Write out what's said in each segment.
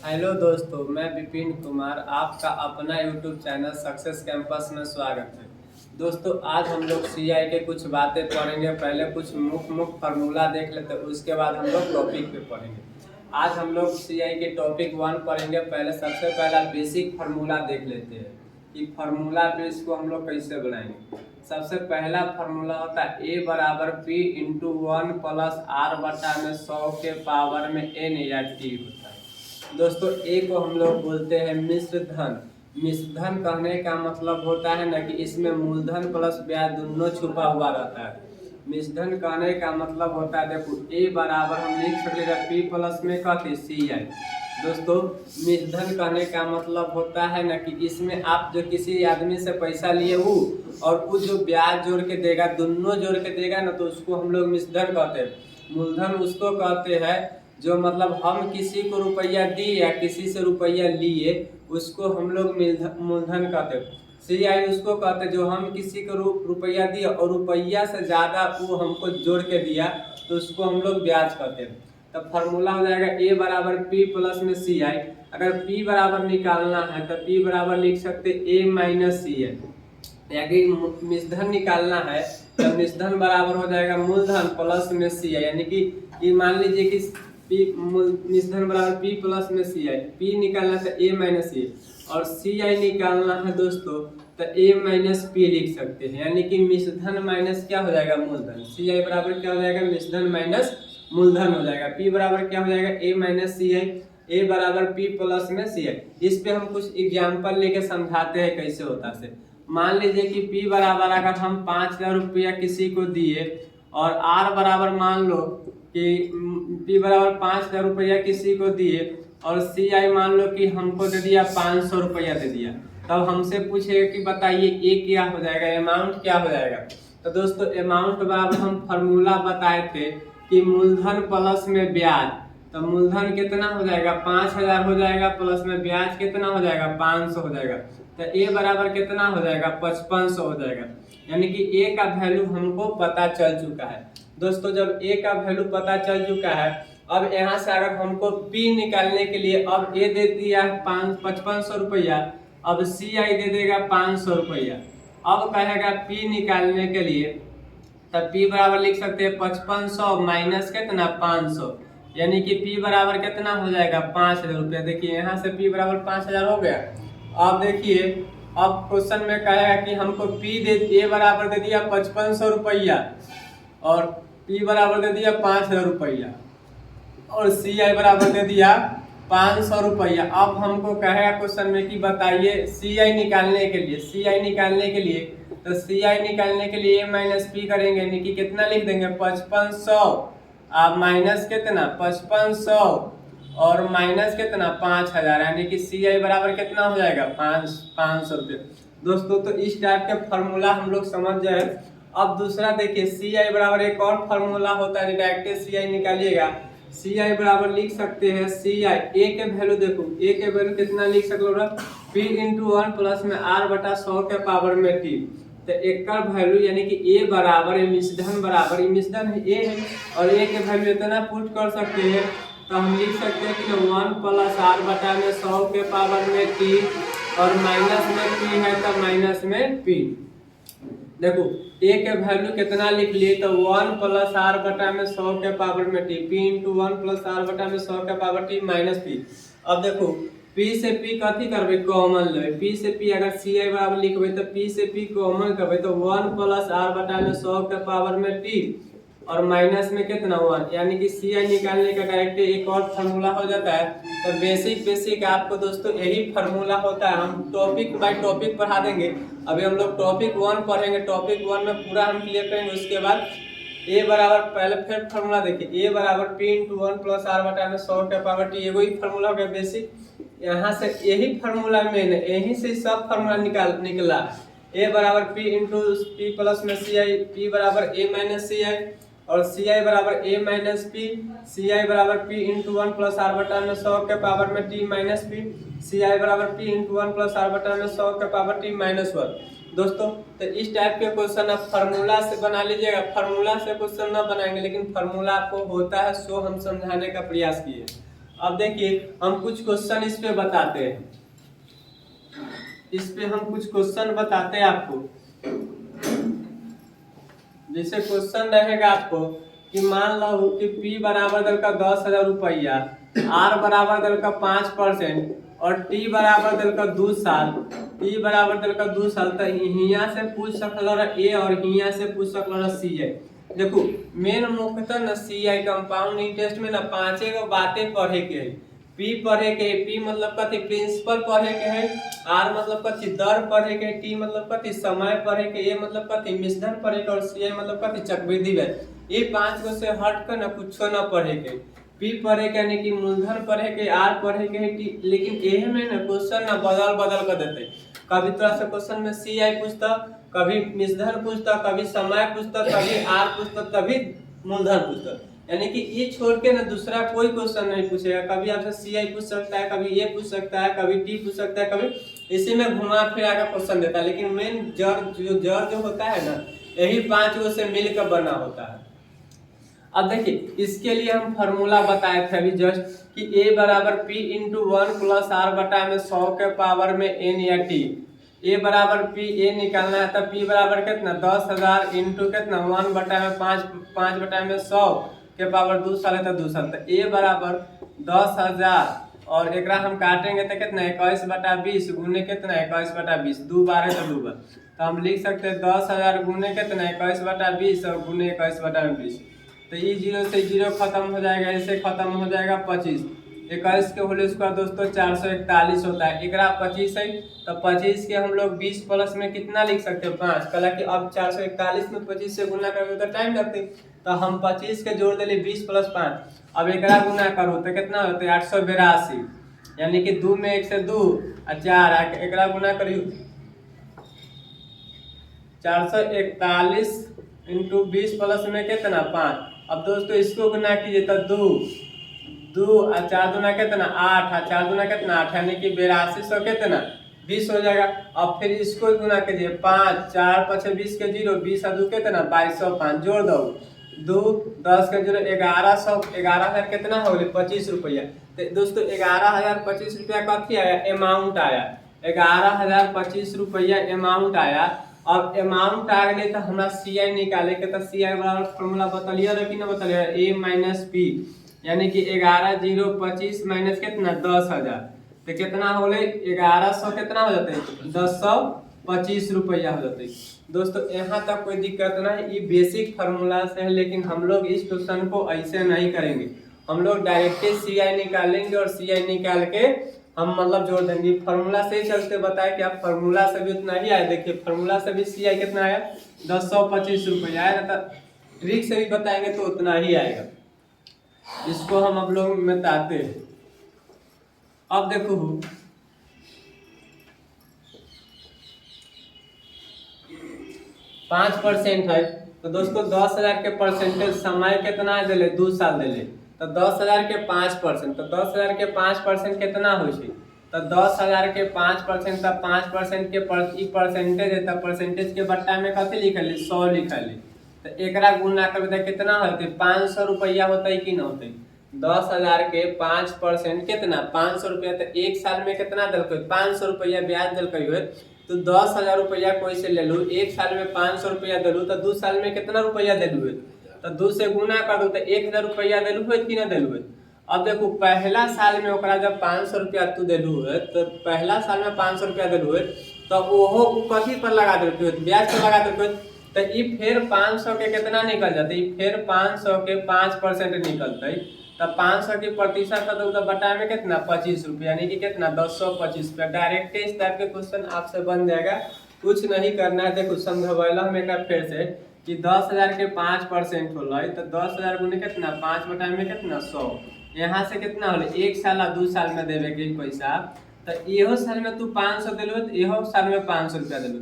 Hello दोस्तों, मैं विपिन कुमार आपका अपना यूट्यूब चैनल सक्सेस कैंपस में स्वागत है। दोस्तों, आज हम लोग सीआई के कुछ बातें पढ़ेंगे। पहले कुछ मुख्य फार्मूला देख लेते हैं, उसके बाद हम लोग टॉपिक पे पढ़ेंगे। आज हम लोग सीआई के टॉपिक 1 पढ़ेंगे। पहले सबसे पहला बेसिक फार्मूला देख लेते हैं कि फार्मूला पे इसको हम लोग कैसे बनाएंगे। सबसे पहला फार्मूला होता है ए बराबर पी इंटू 1 प्लस आर बटा में 100 के पावर में एन या टी होता है। दोस्तों, ए को हम लोग बोलते हैं मिश्र धन। मिश्र धन कहने का मतलब होता है ना कि इसमें मूलधन प्लस ब्याज दोनों छुपा हुआ रहता है। मिश्र धन कहने का मतलब होता है, देखो ए बराबर हम लिख सकते पी प्लस में कहते सी आई। दोस्तों, मिश्र धन कहने का मतलब होता है ना कि इसमें आप जो किसी आदमी से पैसा लिए वो और वो जो ब्याज जोड़ के देगा, दोनों जोड़ के देगा ना, तो उसको हम लोग मिश्र धन कहते हैं। मूलधन उसको कहते हैं जो मतलब हम किसी को रुपया दिए या किसी से रुपया लिए, उसको हम लोग मूलधन कहते हैं। सीआई उसको कहते हैं जो हम किसी को रुपया दिया और रुपया से ज़्यादा वो हमको जोड़ के दिया, तो उसको हम लोग ब्याज कहते हैं। तब फार्मूला हो जाएगा ए बराबर पी प्लस में सी आई। अगर पी बराबर निकालना है तो पी बराबर लिख सकते ए माइनस सी आई। यानी मिश्रधन निकालना है तो मिश्रधन बराबर हो जाएगा मूलधन प्लस में सी आई। यानी कि मान लीजिए कि मिश्रधन बराबर पी प्लस में सी आई। पी निकालना है ए माइनस सी और सी आई निकालना है दोस्तों तो ए माइनस पी लिख सकते हैं। यानी कि मिश्रधन माइनस क्या हो जाएगा मूलधन। सी आई बराबर क्या हो जाएगा मिश्रधन माइनस मूलधन हो जाएगा। पी बराबर क्या हो जाएगा ए माइनस सी आई। ए बराबर पी प्लस में सी आई। इस पे हम कुछ एग्जाम्पल लेके समझाते हैं कैसे होता है। मान लीजिए कि पी बराबर अगर हम 5,000 रुपया किसी को दिए और आर बराबर मान लो कि पी बराबर 5,000 रुपया किसी को दिए और सी आई मान लो कि हमको दे दिया 500 रुपया दे दिया। तब हमसे पूछेगा कि बताइए ए क्या हो जाएगा, अमाउंट क्या हो जाएगा। तो दोस्तों, अमाउंट बराबर हम फार्मूला बताए थे कि मूलधन प्लस में ब्याज। तो मूलधन कितना हो जाएगा 5,000 हो जाएगा, प्लस में ब्याज कितना हो जाएगा 500 हो जाएगा। तो ए बराबर कितना हो जाएगा 5500 हो जाएगा। यानी कि ए का वैल्यू हमको पता चल चुका है। दोस्तों, जब ए का वैल्यू पता चल चुका है, अब यहाँ से अगर हमको पी निकालने के लिए, अब ए दे दिया 5500 रुपया, अब सी आई दे देगा 500 रुपया। अब कहेगा पी निकालने के लिए, तब पी बराबर लिख सकते हैं 5500 माइनस कितना 500। यानी कि पी बराबर कितना हो जाएगा 5,000 रुपया। देखिए यहाँ से पी बराबर 5,000 हो गया। अब देखिए, अब क्वेश्चन में कहेगा कि हमको पी दे ए बराबर दे दिया 5500 रुपया और पी बराबर दे दिया 5,000 रुपया और सी आई बराबर दे दिया 500 रुपया। अब हमको कहेगा क्वेश्चन में कि बताइए सी आई निकालने के लिए, सी आई निकालने के लिए, तो सी आई निकालने के लिए ए माइनस पी करेंगे। यानी कि कितना लिख देंगे 5500 आप माइनस कितना 5500 और माइनस कितना 5,000। यानी कि सी आई बराबर कितना हो जाएगा 500 रुपये। दोस्तों, तो इस टाइप के फार्मूला हम लोग समझ जाए। अब दूसरा देखिए, सी आई बराबर एक और फार्मूला होता है, डायरेक्ट सी आई निकालिएगा। सी आई बराबर लिख सकते हैं सी आई ए के वैल्यू, देखो ए के वैल्यू कितना लिख सकते हो पी इंटू 1 प्लस में आर बटा 100 के पावर में टी। तो एक का वैल्यू यानी कि ए बराबर मिश्रधन बराबर मिश्रधन ए है और ए के वैल्यू इतना पुट कर सकते हैं। तो हम लिख सकते हैं कि 1 प्लस आर बटा में 100 के पावर में टी और माइनस में पी है तो माइनस में पी। देखो ए के वैल्यू कितना लिख लिए तो 1 प्लस आर बटा में 100 के पावर में t, p into 1 plus r बटा में 100 के पावर टी माइनस पी। अब देखो पी से पी कथी करबे कॉमन लेबे। पी से पी अगर सी आई बराबर लिखबे तो पी से पी कॉमन करबे तो 1 प्लस आर बटा में 100 के पावर में टी और माइनस में कितना 1। यानी कि सी आई निकालने का डायरेक्ट एक और फार्मूला हो जाता है। तो बेसिक आपको दोस्तों यही फार्मूला होता है। हम टॉपिक बाय टॉपिक पढ़ा देंगे। अभी हम लोग टॉपिक 1 पढ़ेंगे। टॉपिक 1 में पूरा हम क्लियर करेंगे। उसके बाद ए बराबर पहले फिर फार्मूला देखिए, ए बराबर पी इंटू 1 प्लस आर बटा में 100 के पावर टी, एगो ही फार्मूला हो गया बेसिक। यहाँ से यही फार्मूला मेन है, यहीं से सब फार्मूला निकला। ए बराबर पी इंटू पी प्लस में सी आई, पी बराबर ए माइनस सी आई और सी आई बराबर ए माइनस पी, सी आई बराबर पी इंटू 1 प्लस आर बटा में 100 के पावर में टी माइनस पी, सी आई बराबर पी इंटू 1 प्लस आर बटा में 100 के पावर टी माइनस 1। दोस्तों, तो इस टाइप के क्वेश्चन आप फार्मूला से बना लीजिएगा। फार्मूला से क्वेश्चन ना बनाएंगे, लेकिन फार्मूला आपको होता है, सो हम समझाने का प्रयास किए। अब देखिए हम कुछ क्वेश्चन इस पे बताते हैं, इस पे हम कुछ क्वेश्चन बताते हैं आपको। जैसे क्वेश्चन रहेगा आपको कि मान लो कि P बराबर दल का 10,000 रुपया, R बराबर दल का 5% और T बराबर दल का 2 साल, T बराबर दल का 2 साल। तो हियां से पूछ सकल ए और हियां से पूछ सकल सी है। देखो मेन मुख्यतः न सीआई कंपाउंड इंटरेस्ट में न 5 गो बातें पढ़े के है। पी पढ़े के है, पी मतलब कथी प्रिंसिपल पढ़े के है, आर मतलब कथी दर पढ़े के, टी मतलब कथी समय पढ़े के, ए मतलब कथी मिश्रण पढ़े के और सी मतलब कथी चक्रवृद्धि ब्याज। ये 5 गो से हट कर न कुछ न पढ़े के। पी पढ़े के यानी कि मूलधन पढ़े के, आर पढ़े के, टी। लेकिन एहे में न क्वेश्चन न बदल बदल कर देते। कभी तरह से क्वेश्चन में सी आई पूछता, कभी मिश्रण पूछता, कभी समय पूछता, कभी आर पूछता, कभी मूलधन पूछता। यानी कि ये छोड़ के ना दूसरा कोई क्वेश्चन नहीं पूछेगा। कभी आपसे सी आई पूछ सकता है, कभी ये पूछ सकता है, कभी टी पूछ सकता है, कभी इसी में घुमा फिरा कर क्वेश्चन देता है। लेकिन मेन जड़ जो होता है ना, यही 5 गो से मिलकर बना होता है। अब देखिए इसके लिए हम फॉर्मूला बताए थे अभी जस्ट कि A बराबर P इंटू 1 प्लस आर बटा में 100 के पावर में n या t। A बराबर P A निकालना है तो P बराबर कितना 10,000 इंटू कितना 1 बटा में 5 बटा में 100 के पावर 2 साल है तो 2 साल। तो A बराबर 10,000 और एक हम काटेंगे तो कितना 21 बटा 20 गुने कितना 21 बटा 20, 2 बार है तो 2 बार। तो हम लिख सकते हैं 10,000 गुने कितना 21 बटा 20 और गुने 21 बटा 20। तो ये 0 से 0 खत्म हो जाएगा, इससे खत्म हो जाएगा 25। 21 के होल स्क्वायर दोस्तों 441 होता है। एक 25 है तो 25 के हम लोग 20 प्लस में कितना लिख सकते हैं 5। कल कि अब 441 में 25 से गुना करोगे तो टाइम लगते, तो हम 25 के जोड़ दिले 20 प्लस 5। अब एक गुना करो तो कितना होता है 882, यानी कि 2 में 1 से 2 और 4 एक गुना करियो 441 इंटू 20 प्लस में कितना 5। अब दोस्तों इसको गुना कीजिए तो 2 और 4 दूना कितना 8 और 4 दूना कितना 8, यानी कि 8200 कितना 20 हो जाएगा। अब फिर इसको गुना कीजिए 5 4 5 20 के 0 20 और 2 कितना 2205 जोड़ दो 2 10 के 0 1100, 11,000 कितना हो गया 25 रुपया। तो दोस्तों 11,025 रुपया कथी आया अमाउंट आया, 11,025 रुपया अमाउंट आया। अब अमाउंट आ गए तो हमारा सी आई निकाले के, तो सी आई बराबर फॉर्मूला बतलिए कि ना बतलिए ए माइनस पी, यानी कि 11,025 माइनस कितना 10,000 तो कितना हो गए 1100 कितना हो जाते 1025 रुपया हो जाते। दोस्तों यहाँ तक कोई दिक्कत नहीं, ये बेसिक फार्मूला से है। लेकिन हम लोग इस क्वेश्चन को ऐसे नहीं करेंगे, हम लोग डायरेक्ट सी आई निकालेंगे और सी आई निकाल के हम मतलब जोड़ देंगे। फार्मूला से ही चलते बताए कि आप फार्मूला से भी उतना ही आया। देखिए फार्मूला से भी सी आई कितना आया 1025 रुपया आया, तो ट्रिक से भी बताएंगे तो उतना ही आएगा। इसको हम अब लोग बताते हैं। अब देखो 5% है तो दोस्तों 10,000 के परसेंटेज समय कितना दिले 2 साल दिले, तो 10,000 के 5%, तो 10,000 के 5% कितना हो, तो 10,000 के 5% तो 5% के परसेंटेज है तो परसेंटेज के बट्टा में कथी लिखल 100 लिखल। तो एक गुना करते कितना होते 500 रुपया होता है कि ना होते। 10,000 के 5% कितना 500 रुपया, तो एक साल में कितना दिल 500 रुपया ब्याज दिल। तो 10,000 रुपया कोई से ले लो, एक साल में 500 रुपया दिलू तो 2 साल में कितना रुपया दिलू, तो 2 से गुना कर दो तो 1,000 रुपया दिलू कि ना दिलू। अब देखो पहला साल में ओकरा जब 500 रुपया तू दिलू है, तो पहला साल में 500 रुपया दिलू है तो वो कथी पर लगा दे ब्याज पर लगा दे, तो ये फिर 500 के कितना निकल जाते, फिर 500 के 5% निकलते, तो 500 की प्रतिशत का तो बटा में कितना 25 रुपया, यानी कि कितना 1025 रुपया। डायरेक्ट इस टाइप के क्वेश्चन आपसे बन जाएगा, कुछ नहीं करना है। देखो समझावेला हम एक फिर से कि 10,000 के 5% हो तो 10,000 गुने कितना 5 बटा में कितना 100, यहाँ से कितना हो 1 साल और 2 साल में देवे के पैसा। तो इहो साल में तू 500 दिलो तो इहो साल में 500 रुपया दिलो।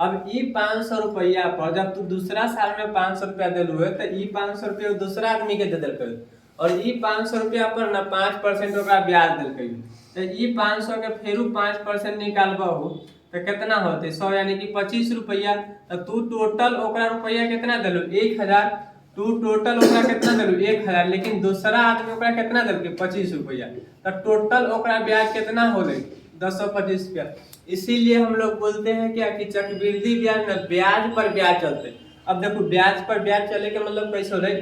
अब ई 500 रुपया पर जब तू दूसरा साल में 500 रुपया दिलू है तो ई 500 रुपया दूसरा आदमी के दे दिल, और ई 500 रुपया पर ना 5% ओकरा ब्याज दिल। तो ई 500 के फिर 5% निकालबहू तो कितना होते 100, यानी कि 25 रुपया। तो तू टोटल ओकरा रुपया कितना दिलू 1,000, तू टोटल ओकरा कितना दिलू 1000, लेकिन दूसरा आदमी ओकरा कितना दिल 25 रुपया, तो टोटल ओकरा ब्याज कितना हो गई 1025 रुपया। इसीलिए हम लोग बोलते हैं क्या कि चक्रवृद्धि ब्याज में ब्याज पर ब्याज चलते। अब देखो ब्याज पर ब्याज चले के मतलब कैसे हो रही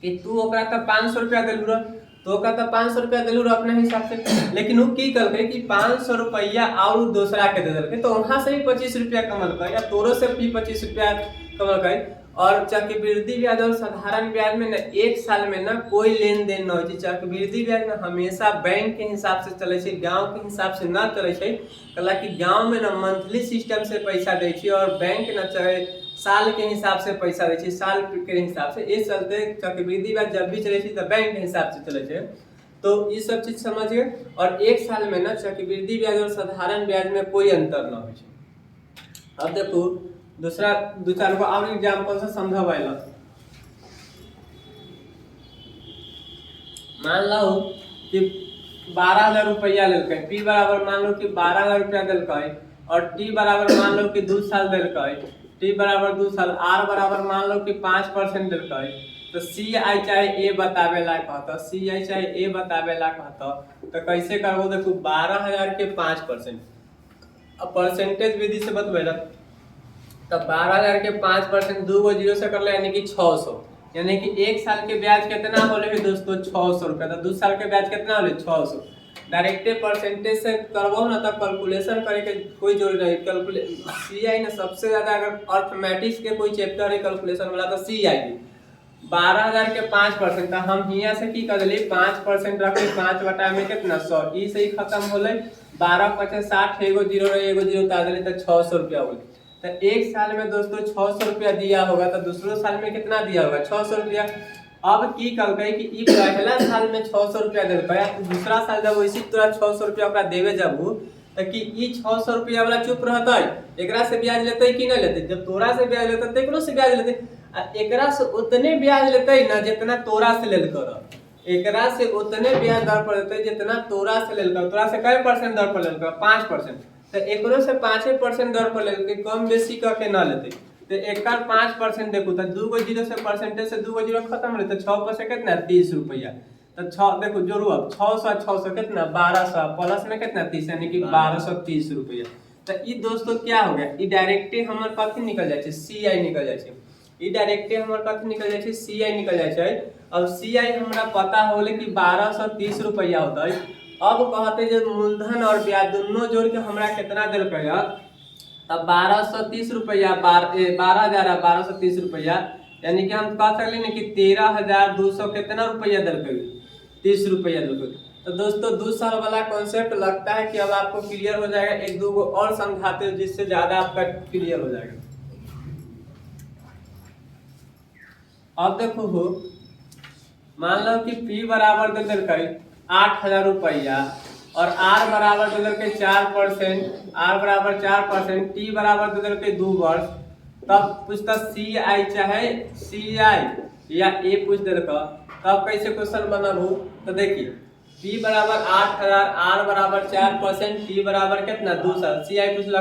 कि तू ओकरा तो 500 रुपया दिलू रह, तो ओकरा तो 500 रुपया दिलू रह अपने हिसाब से, लेकिन वो की करके कि 500 रुपया और दूसरा के दे दिल, तो वहां से भी 25 रुपया कमल कर, या तोरो से भी 25 रुपया कमल कर। और चक्रवृद्धि ब्याज और साधारण ब्याज में ना एक साल में ना कोई लेन देन न हो। चक्रवृद्धि ब्याज ना हमेशा बैंक के हिसाब से चले, गांव के हिसाब से ना चले, कला कि गांव में ना मंथली सिस्टम से पैसा दे और बैंक ना चले साल के हिसाब से पैसा दे, साल के हिसाब से। इस चलते चक्रवृद्धि ब्याज जब भी चले तो बैंक के हिसाब से चले। तो ये सब चीज समझिए। और एक साल में ना चक्रवृद्धि ब्याज और साधारण ब्याज में कोई अंतर न हो। अब देखो दूसरा दो चार को और एग्जांपल से समझावेला। मान लो कि 12,000 रुपया लेलकै, पी बराबर मान लो कि 12,000 रुपया देलकै, और टी बराबर मान लो कि 2 साल देलकै, टी बराबर 2 साल, आर बराबर मान लो कि 5% देलकै। तो सी आई चाहे ए बतावे ला कहता, सी आई चाहे ए बतावे ला कहता, तो कैसे करबो देखो 12,000 के 5%, अब परसेंटेज विधि से बतवेला। तो 12,000 के 5% 2 गो जीरो से कर ले यानी कि 600, यानी कि एक साल के ब्याज कितना होले है दोस्तों 600 रुपया। तो 2 साल के ब्याज कितना होले 600। डायरेक्टे परसेंटेज से करबो ना तो कैलकुलेशन करे के कोई जरूरत नहीं। कैलकुलेशन सीआई ना सबसे ज्यादा अगर अर्थमेटिक्स के कोई चैप्टर है कैलकुलेशन वाला तो सीआई 12,000 के 5%। तो हम हियां से की कर देली 5% रखे, 5 बटा में कितना 100, ई से ही खत्म होले। 12 50 60 एगो जीरो रहे, एगो जीरो उतार देली तो 600 रुपया होले। तो एक साल में दोस्तों 600 रुपया दिया होगा, तो दूसरे साल में कितना दिया होगा 600 रुपया। अब की कल कि ई पहला साल में 600 रुपया दिल, दूसरा साल जब वैसे तोरा 600 रुपया ओकरा देवे जबू तो कि ई 600 रुपया वाला चुप रहता है, एकरा से ब्याज लेते कि नहीं लेते। जब तोरा से ब्याज लेते तो एकरो से ब्याज लेते, एकरा से उतने ब्याज लेते ना जितना तोरा से लेल कर, एकरा से उतने ब्याज दर पर लेते जितना तोरा से लेल कर। तोरा से कै परसेंट दर पर लेल कर 5%, तो एकरो से 5% दर पर लेके कम बेसी करके ना लेते। तो एकर 5% देखो तो 2 गो जीरो से परसेंटेज से 2 गो जीरो खत्म रहते, 6 पर से कितना 30 रुपया। तो 6 देखो जोड़ो अब 600 600 कितना 1200 प्लस में कितना 30 यानी कि 1230 रुपया। तो ई दोस्तों क्या हो गया, ई डायरेक्टे हमर कथी निकल जाए सीआई निकल जाए, ई डायरेक्टे हमर कथी निकल जाए सीआई निकल जाए। अब सीआई हमरा पता होले कि 1230 रुपया होता है। अब कहते जो मूलधन और ब्याज दोनों जोड़ के हमरा कितना दिल कया, तब 1230 रुपया 12,1230 रुपया, यानी कि हम कह सकले कि 13,200 कितना रुपया दिल कया 30 रुपया दिल। तो दोस्तों 2 साल वाला कॉन्सेप्ट लगता है कि अब आपको क्लियर हो जाएगा। एक दो गो और समझाते हो जिससे ज्यादा आपका क्लियर हो जाएगा। अब देखो हो मान लो कि पी बराबर दे दिल 8,000 रुपया, और आर बराबर दे दिल 4%, आर बराबर 4%, टी बराबर दे दिल 2 वर्ष। तब पूछता सी आई चाहे सी आई या ए पूछ दिल, तब कैसे क्वेश्चन बनाबू। तो देखिए पी बराबर 8,000, आर बराबर 4%, टी बराबर कितना 2 साल, सी आई पूछल।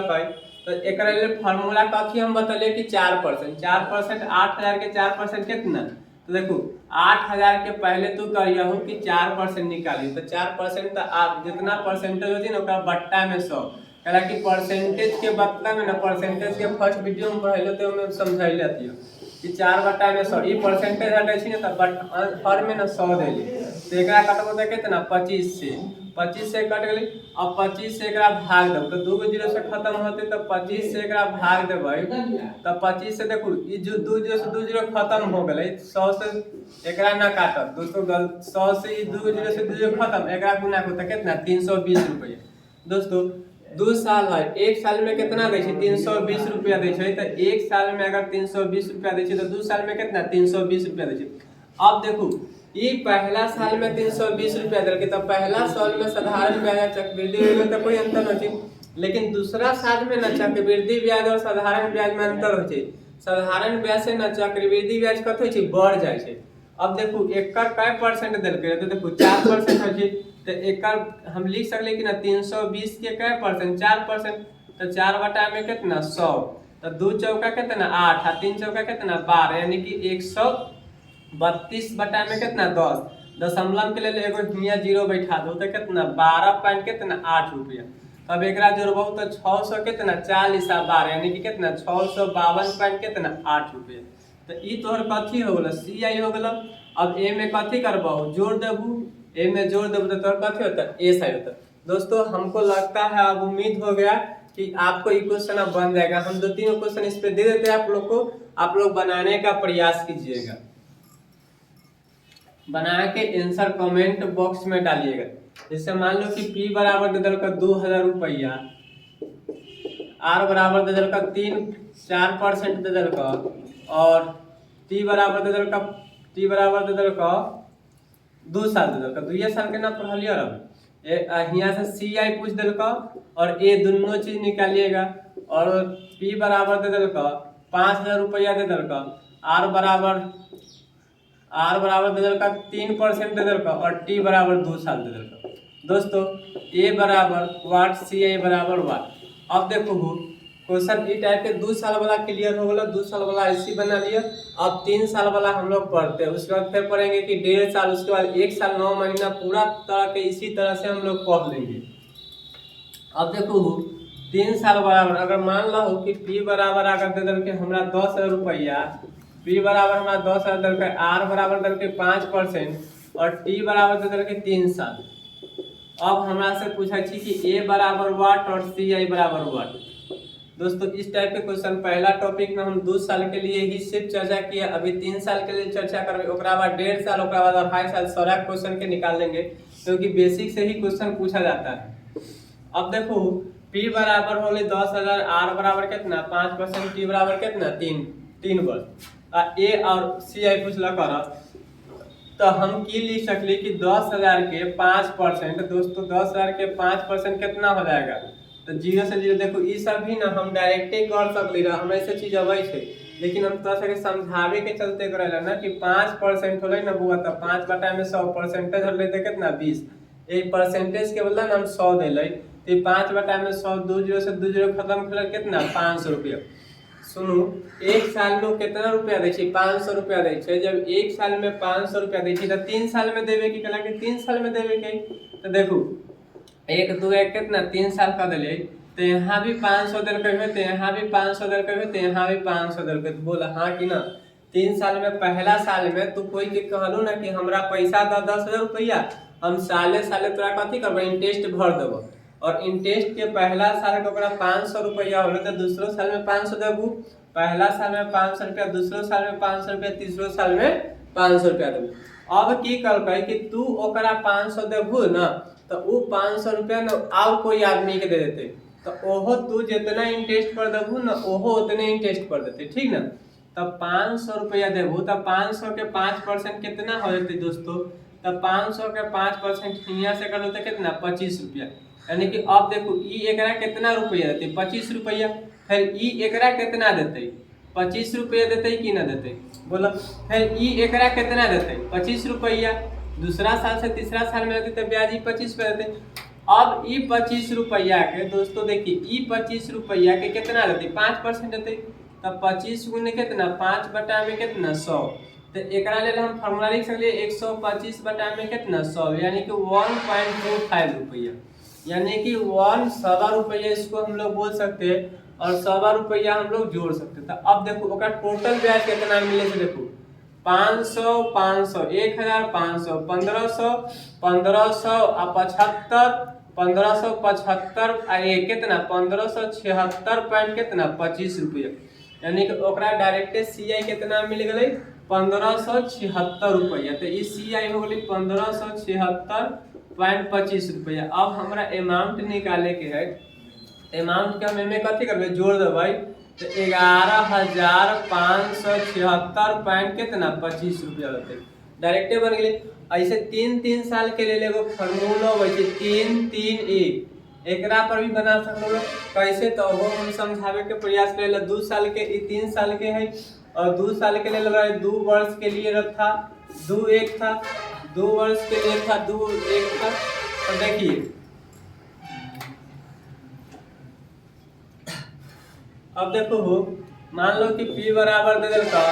तो एक फार्मूला कथी हम बतले कि 4%, 4% 8,000 के 4% कितना। तो देखो 8,000 के पहले तू कहिया हो कि 4% निकाली, तो 4% तो आप जितना परसेंटेज होती ना बट्टा में 100, कह कि परसेंटेज के बदला में ना परसेंटेज के फर्स्ट वीडियो में पढ़े तो मैं समझाई लेती हूँ कि 4 बट्टा में 100 ई परसेंटेज हटे ना तो हर में ना 100 देली। तो एक कटबो तो कितना 25 से कट गई। अब 25 से एक भाग दब तो 2 गो जीरो से खत्म होते, तो 25 से एक भाग देवे तो 25 से देखो ये जो 2 जीरो से 2 जीरो खत्म हो गए, 100 से एक ना काटब दोस्तों 100 से 2 जीरो से 2 जीरो खत्म, एक गुना होता कितना 320 रुपया। दोस्तों 2 साल है, एक साल में कितना दे 320 रुपया दे, तो एक साल में अगर 320 रुपया दे तो 2 साल में कितना 320 रुपया दे। अब देखो ये पहला साल में 320 रुपया दिल, तो पहला साल में साधारण ब्याज चक्रवृद्धि में तो कोई अंतर नहीं, लेकिन दूसरा साल में न चक्रवृद्धि ब्याज और साधारण ब्याज में अंतर हो। साधारण ब्याज से न चक्रवृद्धि ब्याज कते बढ़ जाए। अब देखो एकर कै परसेंट दिल, तो देखो 4% हो, तो एकर हम लिख सकले कि ना 320 के कै परसेंट 4%, तो 4 बटा में कितना 100, तो 2 चौका कितना 8, 3 चौका कितना 12, यानी कि 100 32 बटा में कितना 10, दशमलव के लिए एगो हियां जीरो बैठा दो तो कितना 12 पॉइंट कितना 8 रुपया। तब एक जोड़बू तो 600 कितना 40 आ 12 यानी कि कितना 652 पॉइंट कितना 8 रुपया। तो ई तोहर कथी हो गल सी आई हो गल। अब ए में कथी करबू जोड़ देबू, ए में जोड़ देबू तो तोहर कथी होता एस आई होता। दोस्तों हमको लगता है अब उम्मीद हो गया कि आपको ये क्वेश्चन अब बन जाएगा। हम 2-3 क्वेश्चन इस पे दे देते हैं आप लोग को, आप लोग बनाने का प्रयास कीजिएगा, बना के आंसर कमेंट बॉक्स में डालिएगा। जैसे मान लो कि P बराबर दे दल का 2000 रुपया, R बराबर दे दल का 3-4% दे दल का, और T बराबर दे दल का 2 साल दे दल का, 2 साल के ना पढ़लिए। अब यहाँ से सी आई पूछ दल का और ए दोनों चीज निकालिएगा। और P बराबर दे दल का 5000 रुपया दे दल का, R बराबर दे दल का 3% दे दल का, और T बराबर 2 साल दे दल का। दोस्तों ए बराबर वाट सी आई बराबर वाट। अब देखो क्वेश्चन ई टाइप के 2 साल वाला क्लियर हो गया, 2 साल वाला ऐसी बना लिया। अब 3 साल वाला हम लोग पढ़ते हैं, उसके बाद फिर पढ़ेंगे कि 1.5 साल, उसके बाद 1 साल 9 महीना, पूरा तरह के इसी तरह से हम लोग पढ़ लेंगे। अब देखो 3 साल बराबर अगर मान लो कि P बराबर अगर दे दल के हमरा 10,000 रुपया, P बराबर हमरा 10,000 दल के, R बराबर दल के 5% और T बराबर दे दल के 3 साल। अब हमरा से पूछा छी कि A बराबर वाट और सी आई बराबर वाट। दोस्तों इस टाइप के क्वेश्चन पहला टॉपिक में हम 2 साल के लिए ही सिर्फ चर्चा किया, अभी 3 साल के लिए चर्चा करेंगे, ओकरा बाद 1.5 साल, ओकरा बाद 2.5 साल सारा क्वेश्चन के निकाल लेंगे, क्योंकि बेसिक से ही क्वेश्चन पूछा जाता है। अब देखो P बराबर होले 10,000, R बराबर कितना 5%, T बराबर कितना 3 वर्ष, A और सी आई पूछला कर, तो हम की लिख सकली कि 10,000 के 5%। दोस्तों 10,000 के 5% कितना हो जाएगा, तो 0 से 0। देखो ये सब भी ना हम डायरेक्टे कर सकली रहा, हम ऐसे चीज अबै छे, लेकिन हम तोरा सबके समझावे के चलते करेला ना कि 5% होले ना बुआ, तो 5 बटा में 100 परसेंटेज होले तो कितना 20, एक परसेंटेज के बदला हम 100 देले, तो 5 बटा में 100, 2 0 से 2 0 खत्म कर कितना 500 रुपया। सुनू 1 साल में कितना रुपया दे छी 500 रुपया दे छी। जब 1 साल में 500 रुपया दे छी तो 3 साल में देवे की कला के 3 साल में देवे के। तो देखो 1 2 1 कितना 3 साल का दिले, तो यहाँ भी 500 दल के, तो यहाँ भी 500 दल के, तो यहाँ भी 500 दल के। तो बोला हाँ कि ना 3 साल में पहला साल में तू कोई के कहलू ना कि हमरा पैसा द 10,000 रुपया, हम साले साले तोरा कथी करब इंटरेस्ट भर देबो, और इंटरेस्ट के पहला साल के ओकरा 500 रुपया होले तो दूसरो साल में 500 देबू। पहला साल में 500 रुपया, दूसरो साल में 500 रुपया, तीसरो साल में 500 रुपया देबू। अब की करबै कि तू ओकरा 500 देबू ना, तो उ 500 रुपया ना और कोई आदमी के दे देते, तो ओहो तू जितना इंटरेस्ट पर देबू ना ओहो उतने इंटरेस्ट पर देते, ठीक ना। तब 500 रुपया देबू, तब 500 के 5% कितना हो जाते दोस्तों, तब 500 के 5% हियां से कर तो कितना 25 रुपया। यानी कि अब देखो ई एकरा कितना रुपया देते 25 रुपया, फिर ई एकरा कितना देते 25 रुपया देते कि ना देते बोलो, फिर ई एकरा कितना देते 25 रुपया, दूसरा साल से तीसरा साल में देते तो ब्याज 25 पे देते। अब ई 25 रुपया के दोस्तों देखिए ई 25 रुपया के कितना देते 5% देते, तब 25 गुने कितना 5 बटा में कितना 100, तो एकरा लेल हम फार्मूला लिख सकलिए 125 बटा में कितना 100, यानी कि 1.25 रुपया, यानी कि 1.25 रुपया इसको हम लोग बोल सकते हैं, और 1.25 रुपया हम लोग जोड़ सकते हैं। तो अब देखो ओका टोटल ब्याज कितना मिले से देखो 500 500 1500 1500 1500 आ 75 1575 आ ये कितना 1576 पॉइंट कितना 25 रुपया, यानी कि ओकरा डायरेक्ट सीआई कितना मिल गए 1576 रुपया। तो ई सीआई हो गई 1576.25 रुपया। अब हमरा अमाउंट निकाले के है, अमाउंट के हम कथी करबे जोड़ देबै, तो 11,576 पॉइंट कितना 25 रुपया होते डायरेक्टे बन गए। ऐसे 3-3 साल के लिए एगो फार्मूला होवे छै 3-3-1, एकरा पर भी बना सकलो कैसे, तो वो हम समझावे के प्रयास करेला। 2 साल के 3 साल के है, और 2 साल के लिए लग रहा है 2 वर्ष के लिए था 2-1 था, 2 वर्ष के लिए था 2-1 था। तो देखिए अब देखो मान लो कि P बराबर दे दिल का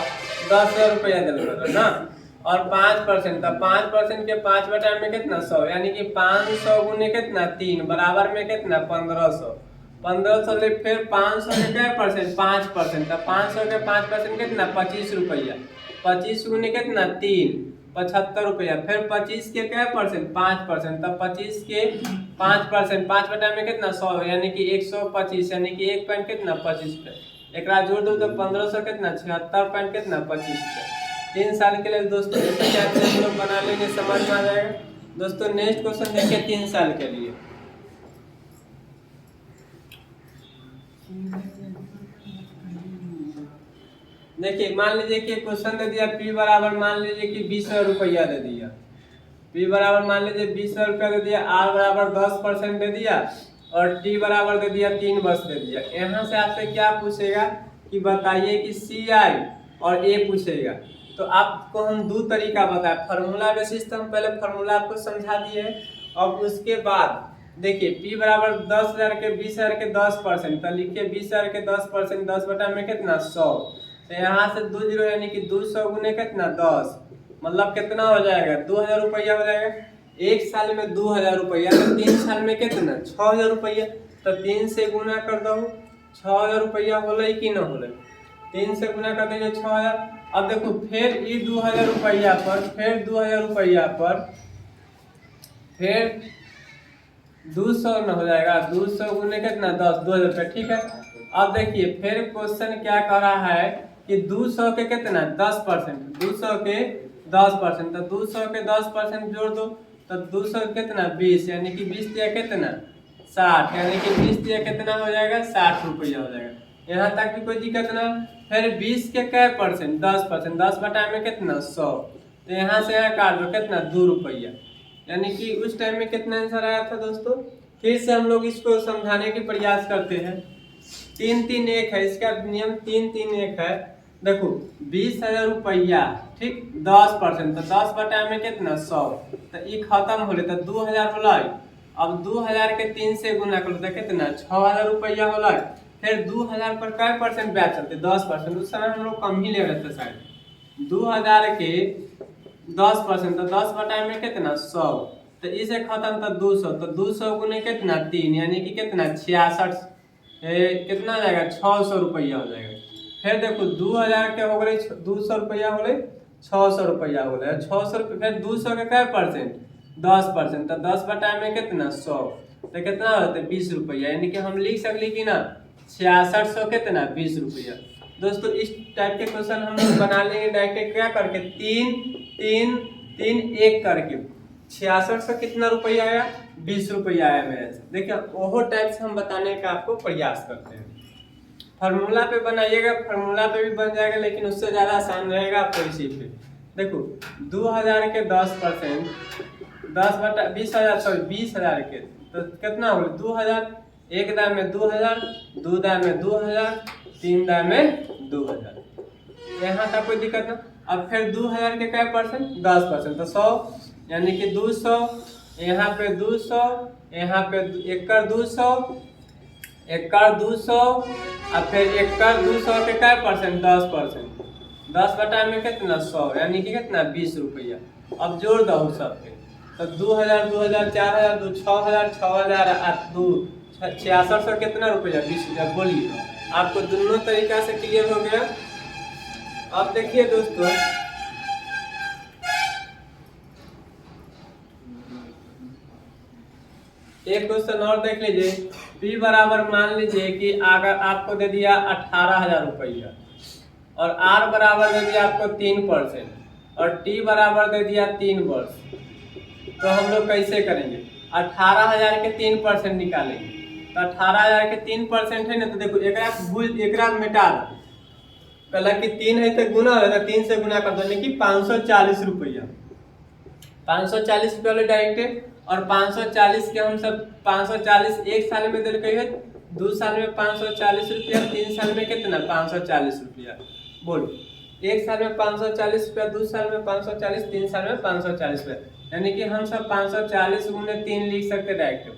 10,000 रुपया दिल ना, और 5%, तो 5% के 5 में कितना 100, यानी कि 500 गुने कितना 3 बराबर में कितना 1500। 1500 ले फिर 500 के क्या परसेंट 5%, तो 500 के 5% कितना 25 रुपया। 25 गुने कितना 3 75 रुपया। फिर 25 के क्या परसेंट 5%, तब 25 के 5%, 5 में कितना 100, यानी कि 125, यानी कि 1 पॉइंट कितना 25 पे। एक जोड़ दो तो 1500 कितना 76 पॉइंट कितना 25 पे। 3 साल के लिए दोस्तों ऐसे कैसे हम लोग बना लेंगे, समझ में आ जाएगा। दोस्तों नेक्स्ट क्वेश्चन देखिए 3 साल के लिए। देखिए मान लीजिए कि क्वेश्चन दे दिया पी बराबर मान लीजिए कि 20,000 रुपया दे दिया। पी बराबर मान लीजिए 20,000 रुपया दे दिया, आर बराबर 10% दे दिया और टी बराबर दे दिया 3 वर्ष दे दिया। यहाँ से आपसे क्या पूछेगा कि बताइए कि सी आई और ए पूछेगा। तो आपको हम दो तरीका बताए, फार्मूला बेसिस तो हम पहले फार्मूला आपको समझा दिए। और उसके बाद देखिए पी बराबर 10,000 के 20,000 के 10%, तो लिखिए 20,000 के 10%, 10 में कितना 100। तो यहाँ से 2 जीरो यानी कि 200 गुने कितना 10, मतलब कितना हो जाएगा 2,000 रुपया हो जाएगा। 1 साल में 2,000 रुपया, तो 3 साल में कितना 6,000 रुपया। तो 3 से गुना कर दो 6,000 रुपया होले कि न होले। 3 से गुना कर देंगे 6,000। अब देखो फिर ये 2,000 रुपया पर, फिर 2,000 रुपया पर, फिर 200 न हो जाएगा। 200 गुने कितना 10, 2,000 रुपया, ठीक है। अब देखिए फिर क्वेश्चन क्या कर रहा है कि 200 के कितना 10%, 200 के 10%, तो 200 के 10% जोड़ दो तो 200 कितना 20, यानी कि 20 दिया कितना 60, यानी कि 20 दिया कितना हो जाएगा 60 रुपया हो जाएगा। यहाँ तक भी कोई दिक्कत ना। फिर 20 के क्या परसेंट 10%, 10 में कितना 100, तो यहाँ से यहाँ काट दो कितना 2 रुपया, यानी कि उस टाइम में कितना आंसर आया था दोस्तों। फिर से हम लोग इसको समझाने की प्रयास करते हैं। 3-3-1 है, इसका नियम 3-3-1 है। देखो 20,000 रुपया, ठीक 10%, तो 10 में कितना 100, तो ये खत्म हो तो 2,000 होला। अब 2,000 के 3 से गुना करो तो कितना 6,000 रुपया होला। फिर 2,000 पर क्या परसेंट ब्याज चलते 10%, उस समय हम लोग कम ही ले रहे थे शायद। 2,000 के 10%, तो 10 में कितना 100, तो इसे खत्म तो 200, तो 200 गुने कितना 3, यानी कि कितना 66, कितना हो जाएगा 600 रुपया हो जाएगा। फिर देखो 2,000 के हो गए 200 रुपया हो गए 600 रुपया हो गया 600 रुपया। फिर 200 के क्या परसेंट 10%, तो 10 में कितना 100, तो कितना होता है 20 रुपया, यानी कि हम लिख सकली कि ना 6600 कितना 20 रुपया। दोस्तों इस टाइप के क्वेश्चन हम लोग बना लेंगे डायरेक्ट क्या करके 3-3-3-1 करके। 6600 कितना रुपया आया 20 रुपया आया मेरे से। देखिए वो टाइप से हम बताने का आपको प्रयास करते हैं। फार्मूला पे बनाइएगा, फार्मूला पे भी बन जाएगा, लेकिन उससे ज़्यादा आसान रहेगा आपको इसी पे। देखो 2,000 के 10%, 20,000 के तो कितना हो 2,000, एक दाम में 2,000, दो दाम में 2,000, तीन दाम में 2,000, यहाँ तक कोई दिक्कत ना। अब फिर 2,000 के क्या परसेंट 10%, तो 100, यानी कि 200, यहाँ पे 200, यहाँ पे एकड़ 200, एकड़ 200, और फिर एकड़ 200 के क्या परसेंट 10%, 10 में कितना 100, यानी कि कितना 20 रुपया। अब जोड़ दो सब पे, तो 2,000 2,000 4,000 2 6,000 6,000 2 6600 कितना रुपया 20 रुपया। बोलिए आपको दोनों तरीका से क्लियर हो गया। अब देखिए दोस्तों एक क्वेश्चन और देख लीजिए। P बराबर मान लीजिए कि अगर आपको दे दिया 18,000 रुपया और R बराबर दे दिया आपको 3% और T बराबर दे दिया 3 वर्ष, तो हम लोग कैसे करेंगे 18,000 के 3% निकालेंगे। तो 18,000 के 3% है ना, तो देखो एकरा मिटा दो, पहला कि 3 है तो गुना है, 3 से गुना कर दो, यानी कि 540 रुपया। 540 रुपया डायरेक्ट, और 540 के हम सब 540 एक साल में दिल कही है, 2 साल में 540 रुपया, 3 साल में कितना 540 रुपया। बोलो एक साल में 540 रुपया, 2 साल में 540, 3 साल में 540 रुपया, यानी कि हम सब 540 गुने 3 लिख सकते डायरेक्ट।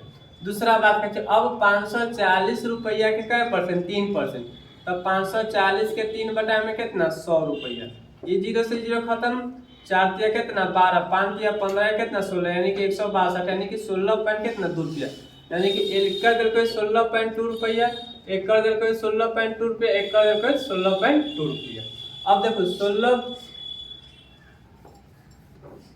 दूसरा बात कहते अब 540 रुपया के क्या परसेंट 3%, तब 540 के 3 में कितना 100 रुपया। ये 0 से 0 खत्म, 4 तिया कितना 12, 5 तिया 15 कितना 16, यानी कि 162, यानी कि 16 पॉइंट कितना 2 रुपया, यानी कि एक कर दिल को 16.2 रुपया, एक कर दिल को 16.2 रुपया, एक कर दिल को 16.2 रुपया। अब देखो 16,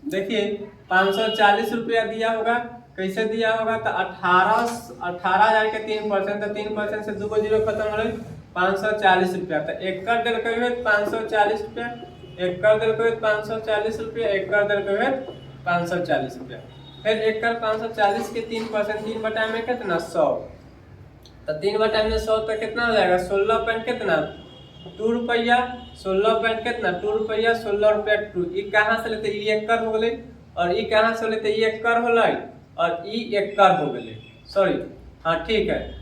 देखिए 540 रुपया दिया होगा, कैसे दिया होगा तो 18,000 के 3%, तो 3% से 2 जीरो खत्म हो गई, 540 रुपया। तो एक कर दिल को 540 रुपया, एक कर दिल को 540 रुपया, एक कर दिल को 540 रुपया। फिर एक कर 540 के 3%, 3 बटा में कितना 100, तो 3 बटा में 100 तो कितना हो जाएगा 16 पॉइंट कितना 2 रुपया, 16 पॉइंट कितना 2 रुपया, 16 रुपया 2। ई कहाँ से लेते, ई एक कर हो गए, और ई कहाँ से लेते, ई एक कर हो गए, और ई एक कर हो गए, सॉरी हाँ ठीक है,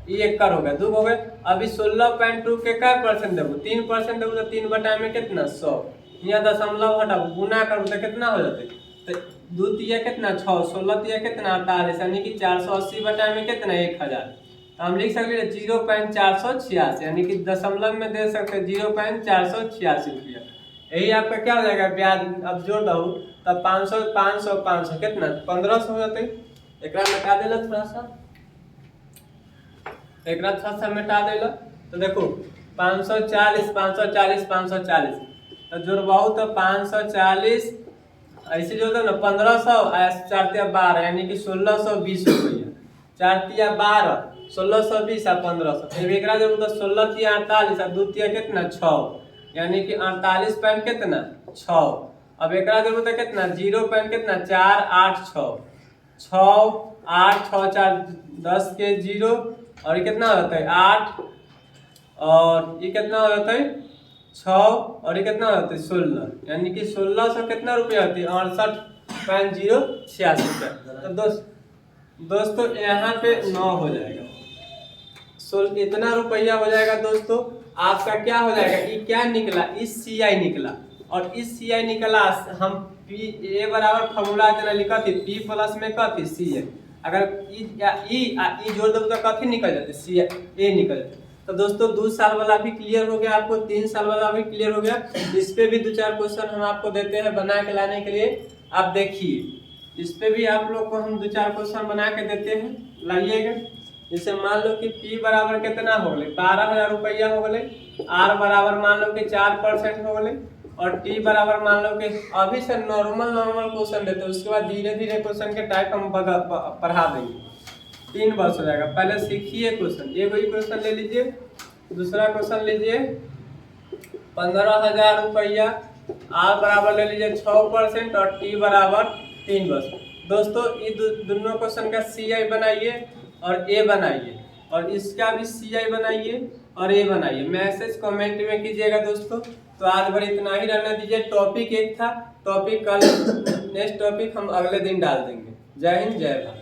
ई एक कर हो गया, 2 हो गए। अभी 16.2 के क्या परसेंट देबो, 3% देबो, तो 3 बटा में कितना 100, यहाँ दशमलव हटाओ, गुना करो तो कितना हो जाते, तो 2 तिया कितना 6, 16 तिया कितना 48, यानी कि 480 बटा में कितना 1000। तो हम लिख सकते हैं 0.486, यानी कि दशमलव में दे सकते हैं 0.486 रुपया। यही आपका क्या हो जाएगा ब्याज। अब जोड़ दो तब 500 500 500 कितना 1500 हो जाते। एक मिटा देला थोड़ा सा, एक थोड़ा सा मिटा देला, तो देखो 540 540 540, तो जोड़बाऊ तो 540 ऐसे जोड़ दो ना 1500 4 तिया 12, यानी कि 1620 रुपया, 4 तिया 12 1620 आ 1500। फिर एक जोड़ तो 16 तिया 48 आ 2 तिया कितना 6, यानी कि 48 पॉइंट कितना 6। अब एक जोड़ तो कितना 0 पॉइंट कितना 4 8 6 6 8 6 4 10 के 0, और ये कितना होता है 8, और ये कितना हो जाता है 6, और ये कितना हो जाता है 16, यानी कि 1600 कितना रुपया होती है 68.086 रुपया। तो दोस्तों यहाँ पे 9 हो जाएगा, इतना रुपया हो जाएगा दोस्तों। आपका क्या हो जाएगा, ये क्या निकला, इस CI निकला, और इस CI निकला हम P A बराबर फॉर्मूला इतना लिखा थी P प्लस में कथी CI, अगर ई जोड़ दो तो कथी निकल जाते CI A निकल जाते। तो दोस्तों 2 साल वाला भी क्लियर हो गया, आपको 3 साल वाला भी क्लियर हो गया। इस पे भी 2-4 क्वेश्चन हम आपको देते हैं बना के लाने के लिए, आप देखिए इस पे भी आप लोग को हम 2-4 क्वेश्चन बना के देते हैं, लाइएगा। जैसे मान लो कि P बराबर कितना हो गए 12,000 रुपया हो गए, R बराबर मान लो कि 4% हो गए, और T बराबर मान लो कि अभी से नॉर्मल क्वेश्चन देते हैं, उसके बाद धीरे धीरे क्वेश्चन के टाइप हम पढ़ा देंगे। 3 वर्ष हो जाएगा। पहले सीखिए क्वेश्चन, एक ही क्वेश्चन ले लीजिए, दूसरा क्वेश्चन लीजिए 15,000 रुपया, R बराबर ले लीजिए 6% और T बराबर 3%। दोस्तों ये दोनों क्वेश्चन का CI बनाइए और A बनाइए, और इसका भी CI बनाइए और A बनाइए, मैसेज कमेंट में कीजिएगा दोस्तों। तो आज भर इतना ही रहने दीजिए। टॉपिक एक था, टॉपिक कल नेक्स्ट टॉपिक हम अगले दिन डाल देंगे। जय हिंद जय भारत।